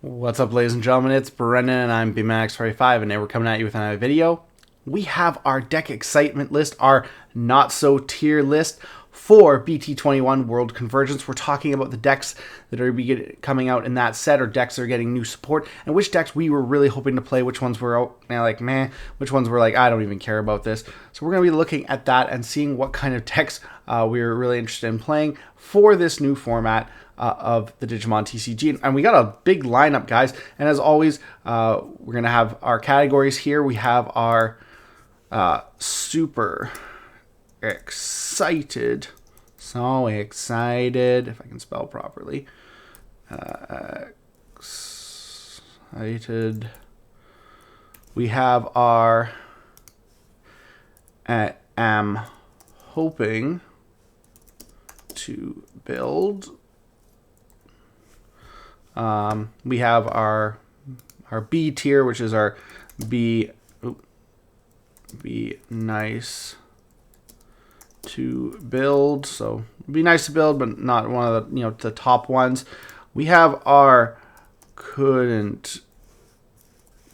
What's up, ladies and gentlemen? It's Brendan and I'm Examon X-Antibody, and today we're coming at you with another video. We have our deck excitement list, our not so tier list for BT21 World Convergence. We're talking about the decks that are coming out in that set, or decks that are getting new support, and which decks we were really hoping to play, which ones were like meh, which ones were like, I don't even care about this. So we're going to be looking at that and seeing what kind of decks we're really interested in playing for this new format of the Digimon TCG. And we got a big lineup, guys. And as always, we're going to have our categories here. We have our super excited, so excited, if I can spell properly, excited. We have our am hoping to build. We have our B tier, which is our be nice to build. So be nice to build, but not one of the the top ones. We have our couldn't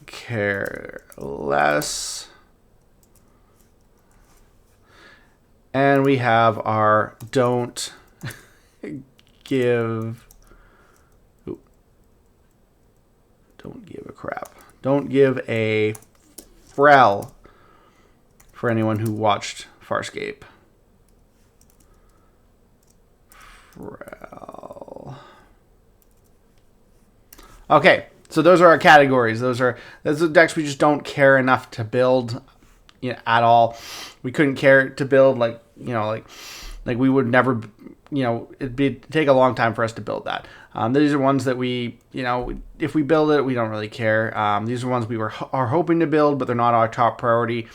care less, and we have our don't give a crap. Don't give a frel for anyone who watched Farscape. Frel. Okay, so those are our categories. Those are the decks we just don't care enough to build, at all. We couldn't care to build like we would never, it'd take a long time for us to build that. These are ones that we, if we build it, we don't really care. These are ones we are hoping to build, but they're not our top priority.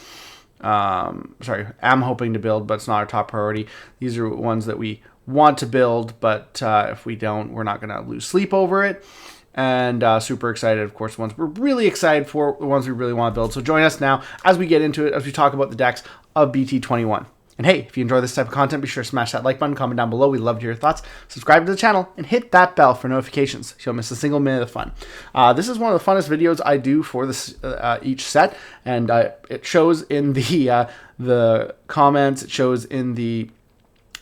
Sorry, am hoping to build, but it's not our top priority. These are ones that we want to build, but if we don't, we're not going to lose sleep over it. And super excited, of course, the ones we're really excited for, the ones we really want to build. So join us now as we get into it, as we talk about the decks of BT21. And hey, if you enjoy this type of content, be sure to smash that like button, comment down below. We'd love to hear your thoughts. Subscribe to the channel and hit that bell for notifications so you don't miss a single minute of fun. This is one of the funnest videos I do for this each set, and it shows in the comments, it shows in the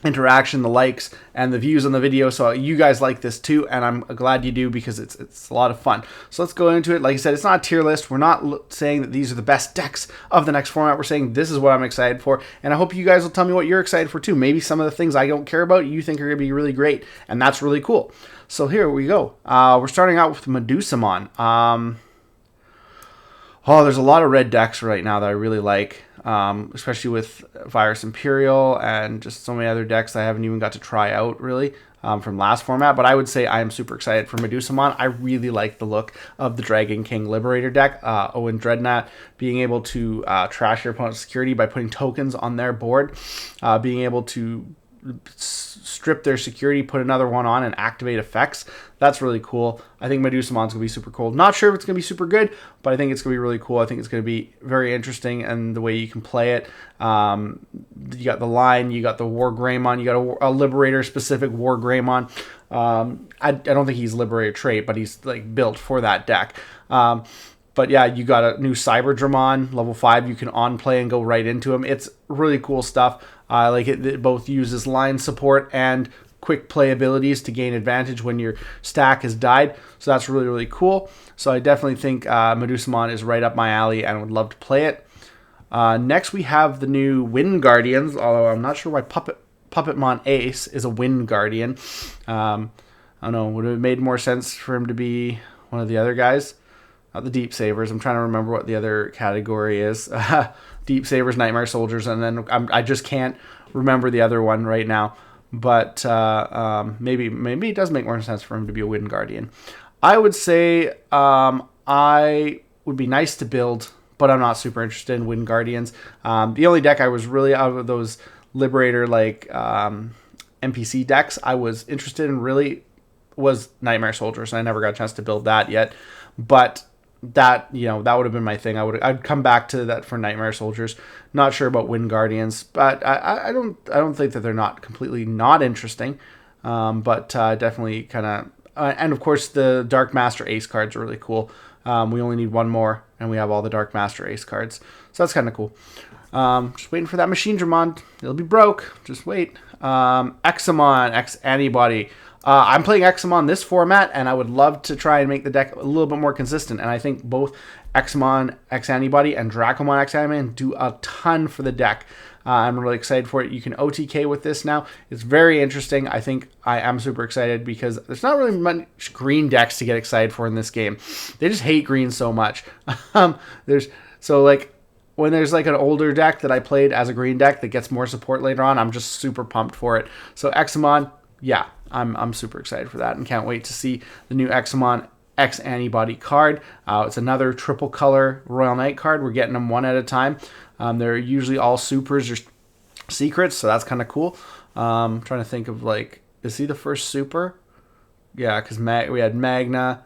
interaction, the likes, and the views on the video. So you guys like this too, and I'm glad you do, because it's a lot of fun. So let's go into it. Like I said, it's not a tier list. We're not saying that these are the best decks of the next format. We're saying this is what I'm excited for, and I hope you guys will tell me what you're excited for too. Maybe some of the things I don't care about you think are going to be really great, and that's really cool. So here we go. We're starting out with Medusamon. Oh, there's a lot of red decks right now that I really like, especially with Virus Imperial and just so many other decks I haven't even got to try out, really, from last format. But I would say I am super excited for Medusamon. I really like the look of the Dragon King Liberator deck. Owen Dreadnought being able to trash your opponent's security by putting tokens on their board, being able to strip their security, put another one on, and activate effects. That's really cool. I think Medusamon's going to be super cool. Not sure if it's going to be super good, but I think it's going to be really cool. I think it's going to be very interesting, and the way you can play it. You got the line, you got the ShineGreymon, you got a Liberator-specific ShineGreymon. I don't think he's Liberator trait, but he's like built for that deck. But yeah, you got a new Cyberdramon, level 5. You can on-play and go right into him. It's really cool stuff. I like it. It both uses line support and quick play abilities to gain advantage when your stack has died. So that's really, really cool. So I definitely think Medusamon is right up my alley and would love to play it. Next, we have the new Wind Guardians, although I'm not sure why Puppetmon Ace is a Wind Guardian. I don't know. Would it have made more sense for him to be one of the other guys? The Deep Savers. I'm trying to remember what the other category is. Deep Savers, Nightmare Soldiers, and then I just can't remember the other one right now. But maybe it does make more sense for him to be a Wind Guardian. I would say I would be nice to build, but I'm not super interested in Wind Guardians. The only deck I was really out of those Liberator NPC decks I was interested in really was Nightmare Soldiers, and I never got a chance to build that yet. But that, that would have been my thing. I'd come back to that for Nightmare Soldiers. Not sure about Wind Guardians, but I don't think that they're not completely not interesting. But definitely kind of And of course, the Dark Master Ace cards are really cool. We only need one more, and we have all the Dark Master Ace cards. So that's kind of cool. Just waiting for that MachineDramon. It'll be broke. Just wait. Examon X-Antibody. I'm playing Examon this format, and I would love to try and make the deck a little bit more consistent. And I think both Examon X-Antibody and Dracomon X-Antibody do a ton for the deck. I'm really excited for it. You can OTK with this now. It's very interesting. I think I am super excited because there's not really much green decks to get excited for in this game. They just hate green so much. When there's like an older deck that I played as a green deck that gets more support later on, I'm just super pumped for it. So Examon, yeah, I'm super excited for that and can't wait to see the new Examon X-Antibody card. It's another triple color Royal Knight card. We're getting them one at a time. They're usually all supers or secrets, so that's kind of cool. I'm trying to think of, like, is he the first super? Yeah, because we had Magna,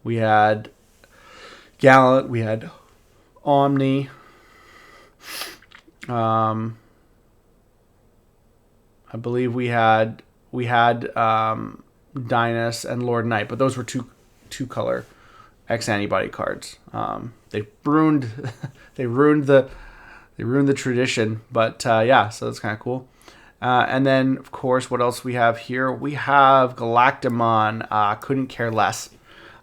we had Gallant, we had Omni. I believe we had Dynas and Lord Knight, but those were two color X-Antibody cards. They ruined the tradition, but yeah, so that's kind of cool. And then, of course, what else we have here? We have Galactamon. Couldn't care less.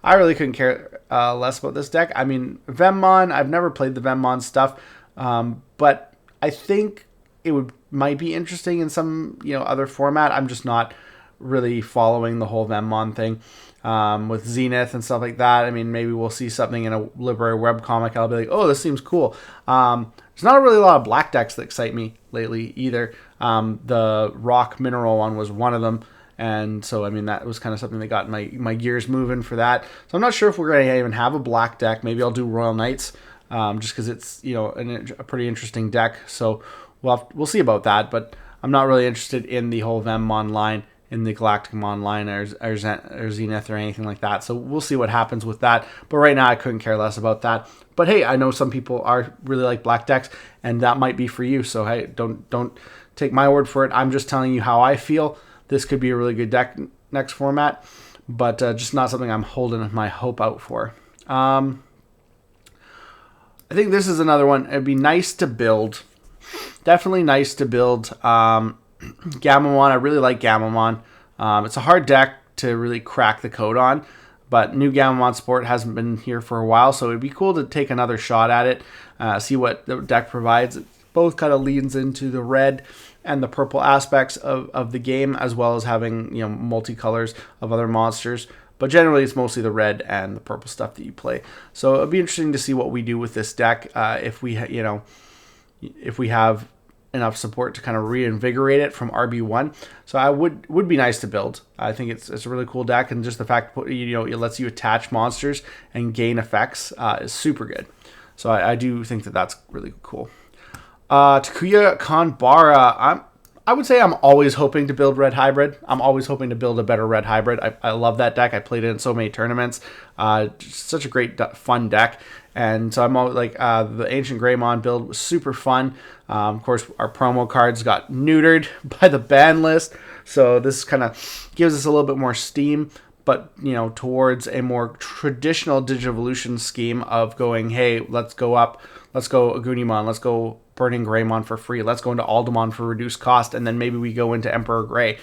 I really couldn't care less about this deck. I mean, Vemmon, I've never played the Vemmon stuff, but I think it might be interesting in some other format. I'm just not really following the whole Vemmon thing with Zenith and stuff like that. I mean, maybe we'll see something in a library webcomic. I'll be like, oh, this seems cool. There's not really a lot of black decks that excite me lately either. The rock mineral one was one of them. And so, I mean, that was kind of something that got my gears moving for that. So I'm not sure if we're going to even have a black deck. Maybe I'll do Royal Knights just because it's, a pretty interesting deck. So we'll see about that. But I'm not really interested in the whole Vemmon line, in the Galactamon line or Zenith or anything like that. So we'll see what happens with that. But right now, I couldn't care less about that. But hey, I know some people are really like black decks, and that might be for you. So hey, don't take my word for it. I'm just telling you how I feel. This could be a really good deck next format, but just not something I'm holding my hope out for. I think this is another one. It'd be nice to build. Definitely nice to build. Gammamon. I really like Gammamon. It's a hard deck to really crack the code on, but new Gammamon support hasn't been here for a while, so it'd be cool to take another shot at it, see what the deck provides. It both kind of leans into the red and the purple aspects of the game, as well as having multicolors of other monsters. But generally, it's mostly the red and the purple stuff that you play. So it'll be interesting to see what we do with this deck if we have enough support to kind of reinvigorate it from RB1. So I would be nice to build. I think it's a really cool deck, and just the fact it lets you attach monsters and gain effects is super good. So I do think that's really cool. Takuya Kanbara. I would say I'm always hoping to build Red Hybrid. I'm always hoping to build a better Red Hybrid. I love that deck. I played it in so many tournaments. Such a great, fun deck. And so I'm always like, the Ancient Greymon build was super fun. Of course, our promo cards got neutered by the ban list. So this kind of gives us a little bit more steam, but, towards a more traditional Digivolution scheme of going, hey, let's go up. Let's go Agunimon. Let's go Burning Greymon for free. Let's go into Aldemon for reduced cost, and then maybe we go into Emperor Grey.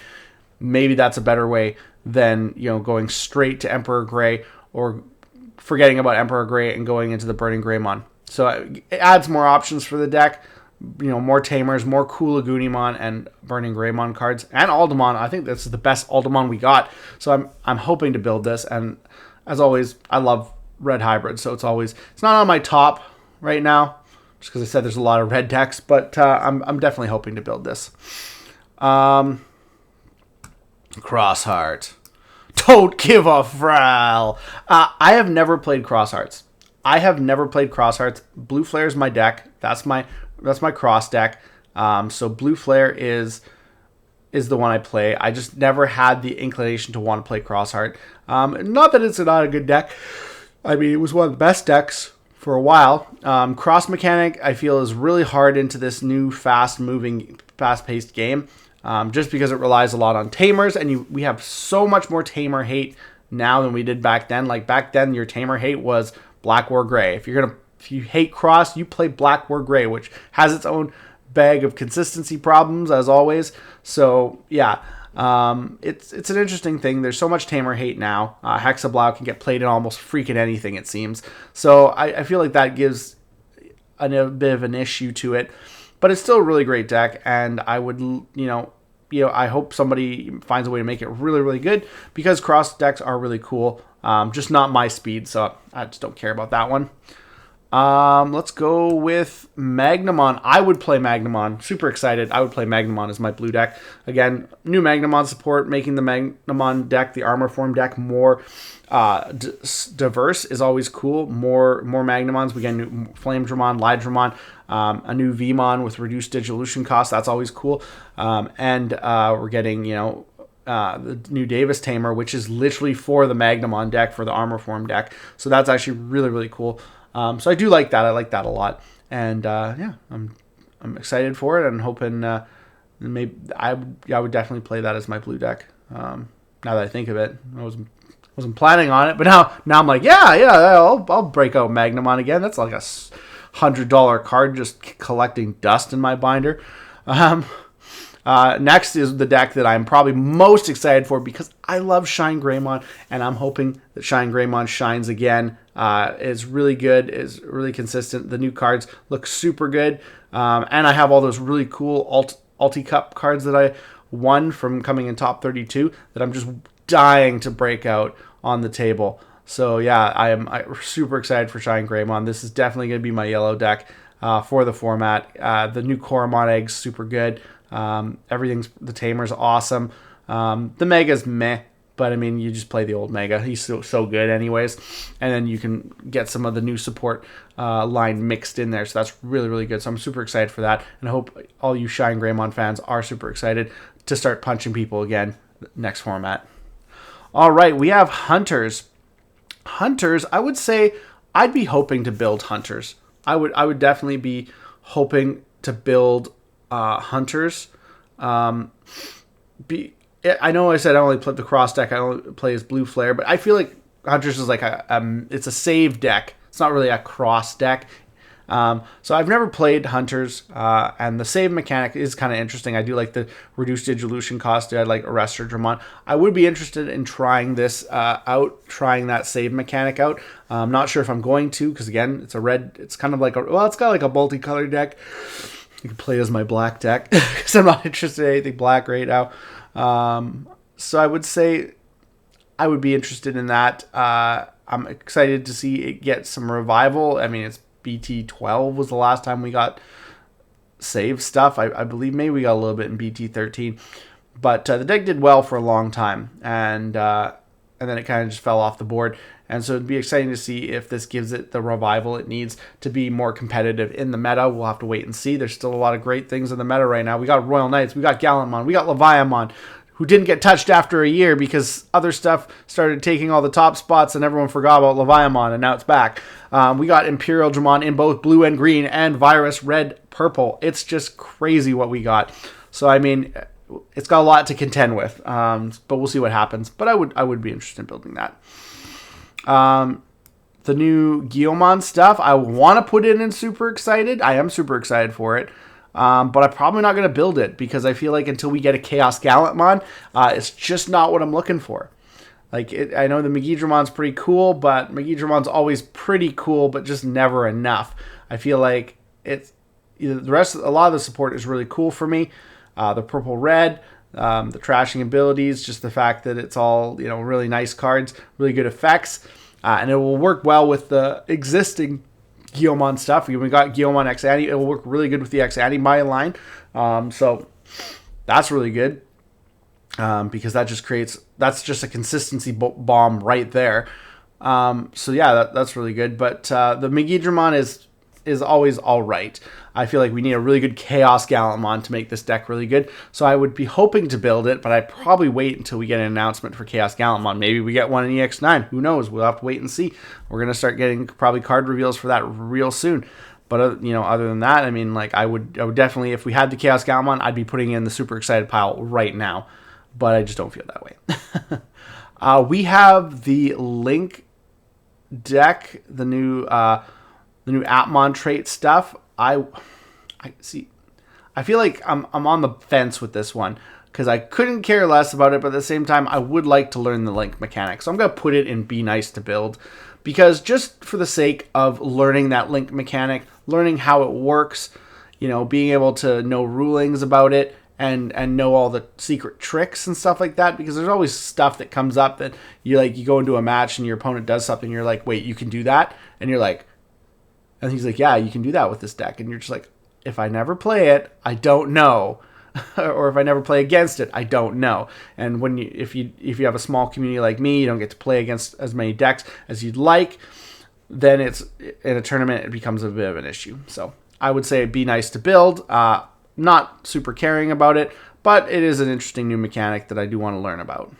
Maybe that's a better way than going straight to Emperor Grey or forgetting about Emperor Grey and going into the Burning Greymon. So it adds more options for the deck. More Tamers, more cool Agunimon and Burning Greymon cards, and Aldemon. I think this is the best Aldemon we got. So I'm hoping to build this, and as always, I love Red Hybrid. So it's not on my top right now, just because I said there's a lot of red decks, but I'm definitely hoping to build this. CrossHeart. Don't give a frowl. I have never played CrossHearts. Blue Flare is my deck. That's my cross deck. So Blue Flare is the one I play. I just never had the inclination to want to play CrossHeart. Not that it's not a good deck. I mean, it was one of the best decks for a while. Cross mechanic, I feel, is really hard into this new fast-paced game, just because it relies a lot on tamers, and we have so much more tamer hate now than we did back then. Like back then, your tamer hate was Black War Gray. If you hate Cross, you play Black War Gray, which has its own bag of consistency problems as always. So yeah, it's an interesting thing. There's so much tamer hate now. Hexablow can get played in almost freaking anything, it seems. So I feel like that gives a bit of an issue to it, but it's still a really great deck, and I would, I hope somebody finds a way to make it really, really good, because Cross decks are really cool. Just not my speed, so I just don't care about that one. Let's go with Magnamon. I would play Magnamon. Super excited. I would play Magnamon as my blue deck. Again, new Magnamon support, making the Magnamon deck, the armor form deck, more diverse is always cool. More Magnamons. We get new Flame Dramon, Lydramon, a new Vmon with reduced Digivolution cost. That's always cool. And we're getting, the new Davis Tamer, which is literally for the Magnamon deck, for the armor form deck. So that's actually really, really cool. So I do like that. I like that a lot. And I'm excited for it, and hoping maybe I would definitely play that as my blue deck. Now that I think of it, I wasn't planning on it, but now I'm like, I'll break out Magnamon again. That's like $100 card just collecting dust in my binder. Next is the deck that I'm probably most excited for, because I love ShineGreymon, and I'm hoping that ShineGreymon shines again. Is really good, is really consistent. The new cards look super good, and I have all those really cool Ulti-Cup cards that I won from coming in top 32 that I'm just dying to break out on the table. So yeah, I'm super excited for ShineGreymon. This is definitely going to be my yellow deck for the format. The new Coromon eggs, super good. The Tamer's awesome. The Mega's meh, but I mean, you just play the old Mega. He's so good anyways. And then you can get some of the new support line mixed in there. So that's really, really good. So I'm super excited for that. And I hope all you ShineGreymon fans are super excited to start punching people again next format. All right, we have Hunters. Hunters, I would say I'd be hoping to build Hunters. I would definitely be hoping to build Hunters. I know I said I only play the Cross deck. I only play as Blue Flare, but I feel like Hunters is like it's a save deck. It's not really a Cross deck. So I've never played Hunters, and the save mechanic is kind of interesting. I do like the reduced Digivolution cost. I like Arrestor Dramon. I would be interested in trying this out, trying that save mechanic out. I'm not sure if I'm going to, because again, it's a red. It's kind of like it's got like a multicolored deck. You can play as my black deck, because I'm not interested in anything black right now. So I would say I would be interested in that. I'm excited to see it get some revival. I mean, it's BT12 was the last time we got save stuff. I believe maybe we got a little bit in BT13, but the deck did well for a long time, and then it kind of just fell off the board. And so it'd be exciting to see if this gives it the revival it needs to be more competitive in the meta. We'll have to wait and see. There's still a lot of great things in the meta right now. We got Royal Knights, we got Gammamon, we got Leviamon, who didn't get touched after a year because other stuff started taking all the top spots and everyone forgot about Leviamon, and now it's back. We got Imperial Dramon in both blue and green, and Virus red, purple. It's just crazy what we got. So, I mean, it's got a lot to contend with, but we'll see what happens. But I would be interested in building that. The new Gammamon stuff, I want to put it in super excited. I am super excited for it. But I'm probably not going to build it, because I feel like until we get a Chaos Galacton, it's just not what I'm looking for. Like, I know the Megidramon's pretty cool, but Megidramon's always pretty cool, but just never enough. I feel like a lot of the support is really cool for me. The purple red, the trashing abilities, just the fact that it's all, really nice cards, really good effects, and it will work well with the existing Gammamon stuff. We got Gammon X-Antibody. It will work really good with the X-Antibody line. So that's really good, because that's just a consistency bomb right there. So yeah, that's really good. But the Megidramon is always all right. I feel like we need a really good Chaos Galacton to make this deck really good. So I would be hoping to build it, but I'd probably wait until we get an announcement for Chaos Galacton. Maybe we get one in EX9. Who knows? We'll have to wait and see. We're going to start getting probably card reveals for that real soon. But, other than that, I mean, like, I would definitely, if we had the Chaos Galacton, I'd be putting it in the super excited pile right now. But I just don't feel that way. We have the Link deck, the new Atmon trait stuff. I see. I feel like I'm on the fence with this one because I couldn't care less about it, but at the same time, I would like to learn the Link mechanic. So I'm going to put it in Be Nice to Build because just for the sake of learning that Link mechanic, learning how it works, you know, being able to know rulings about it and know all the secret tricks and stuff like that, because there's always stuff that comes up that you go into a match and your opponent does something, you're like, wait, you can do that? And you're like, and he's like, yeah, you can do that with this deck. And you're just like, if I never play it, I don't know. Or if I never play against it, I don't know. And when if you have a small community like me, you don't get to play against as many decks as you'd like, then it's in a tournament, it becomes a bit of an issue. So I would say Be Nice to Build. Not super caring about it, but it is an interesting new mechanic that I do want to learn about.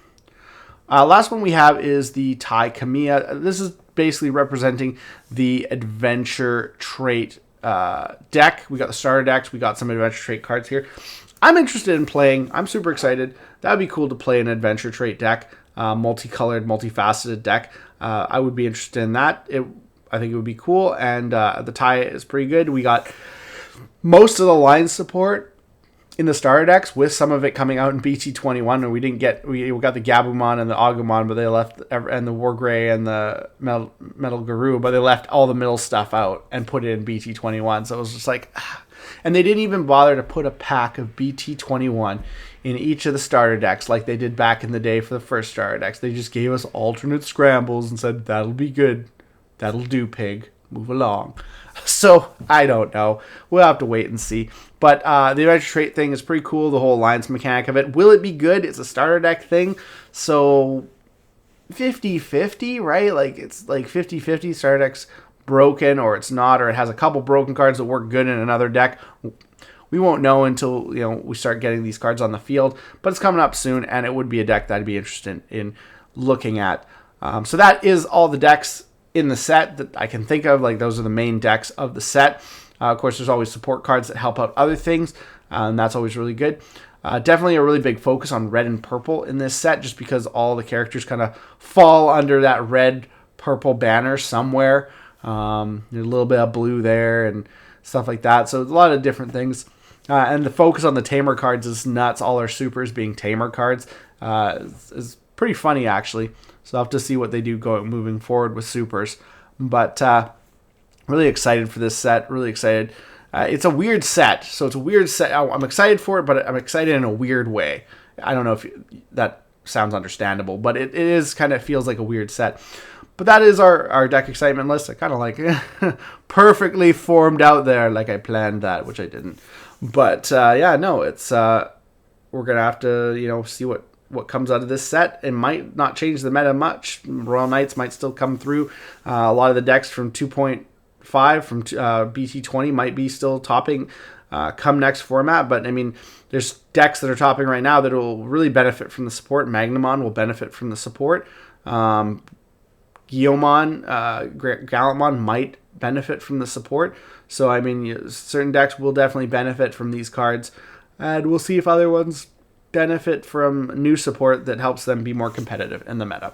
Last one we have is the Tai Kamiya. This is basically representing the adventure trait deck. We got the starter decks. We got some adventure trait cards here. I'm interested in playing. I'm super excited. That would be cool to play an adventure trait deck, multicolored, multifaceted deck. I would be interested in that. I think it would be cool, and the tie is pretty good. We got most of the line support in the starter decks, with some of it coming out in BT21, and we got the Gammamon and the Agumon, but they left, and the Wargrey and the Metal Guru, but they left all the middle stuff out and put it in BT21. So it was just like, and they didn't even bother to put a pack of BT21 in each of the starter decks like they did back in the day for the first starter decks. They just gave us alternate scrambles and said, that'll be good. That'll do, pig. Move along. So, I don't know. We'll have to wait and see. But the adventure trait thing is pretty cool, the whole alliance mechanic of it. Will it be good? It's a starter deck thing. So, 50-50, right? Like, it's like 50-50. Starter deck's broken, or it's not, or it has a couple broken cards that work good in another deck. We won't know until we start getting these cards on the field. But it's coming up soon, and it would be a deck that I'd be interested in looking at. So that is all the decks in the set that I can think of. Like, those are the main decks of the set. Of course, there's always support cards that help out other things, and that's always really good. Definitely a really big focus on red and purple in this set, just because all the characters kind of fall under that red-purple banner somewhere. There's a little bit of blue there and stuff like that. So a lot of different things. And the focus on the tamer cards is nuts. All our supers being tamer cards is pretty funny, actually. So I'll have to see what they do moving forward with supers. But really excited for this set. Really excited. It's a weird set. So it's a weird set. I'm excited for it, but I'm excited in a weird way. I don't know if that sounds understandable, but it is kind of feels like a weird set. But that is our deck excitement list. I kind of like perfectly formed out there, like I planned that, which I didn't. But yeah, no, it's we're gonna have to see what comes out of this set. It might not change the meta much. Royal Knights might still come through. A lot of the decks from 2.5 from BT20 might be still topping come next format. But I mean, there's decks that are topping right now that will really benefit from the support. Magnamon will benefit from the support. Gammamon, Galacton might benefit from the support. So I mean, certain decks will definitely benefit from these cards, and we'll see if other ones benefit from new support that helps them be more competitive in the meta.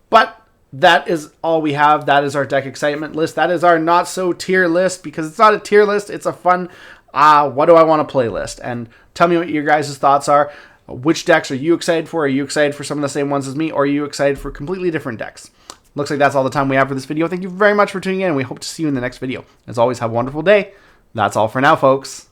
But that is all we have. That is our deck excitement list. That is our not so tier list, because it's not a tier list. It's a fun, what do I want to play list? And tell me what your guys' thoughts are. Which decks are you excited for? Are you excited for some of the same ones as me? Or are you excited for completely different decks? Looks like that's all the time we have for this video. Thank you very much for tuning in, and we hope to see you in the next video. As always, have a wonderful day. That's all for now, folks.